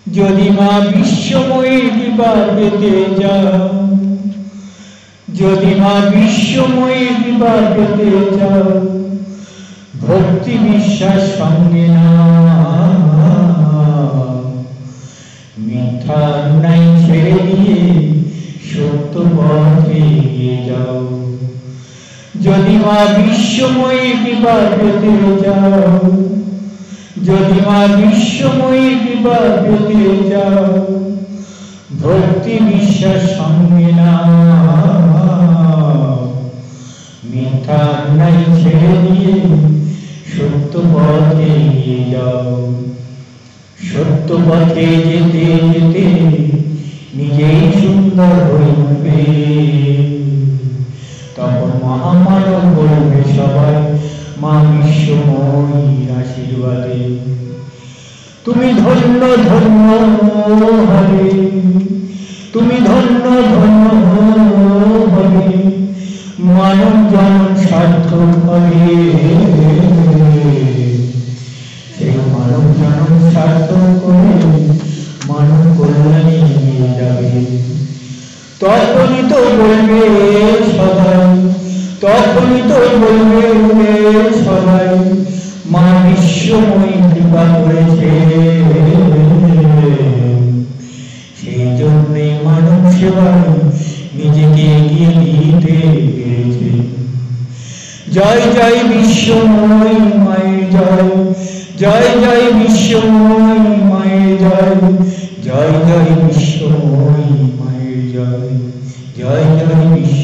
যদি মা বিশ্বময়ী কৃপা পেতে যাও, যদি মা বিশ্বময়ী কৃপা পেতে যাও, ভক্তি বিশ্বাস সঙ্গে না, মিথ্যা নাই ছেড়ে দিয়ে সত্য পথে এগিয়ে যাও। যদি মা বিশ্বময়ী কৃপা পেতে যাও, যদি মা বিশ্বময়ী কৃপা পেতে যাও, ভক্তি বিশ্বাস সঙ্গে না, মিথ্যা নাই ছেড়ে দিয়ে সত্য পথে এগিয়ে যাও। সত্য পথে যেতে যেতে নিজেই সুন্দর হয়ে উঠবে, তখন মহামানব বলবে সবাই মা বিশ্বময়ীর আশীর্বাদে। তুমি ধন্য ধন্য হবে, তুমি ধন্য ধন্য হবে, মানব জন্ম সার্থক হবে, সেই মানব জন্ম সার্থক করে মানব কল্যাণে নিয়ে যাবে। তখনই তো বলবে সবাই, তখনই তো বলবে সবাই মা বিশ্বময়ী কৃপা করেছে। সেই জন্যে মানব সেবায় নিজেকে এগিয়ে দিতে পেরেছে। জয় জয় বিশ্বময়ী মায়ের জয়, জয় জয় বিশ্বময়ী মায়ের জয়, জয় জয় বিশ্বময়ী মায়ের জয়, জয় জয় বিশ্ব।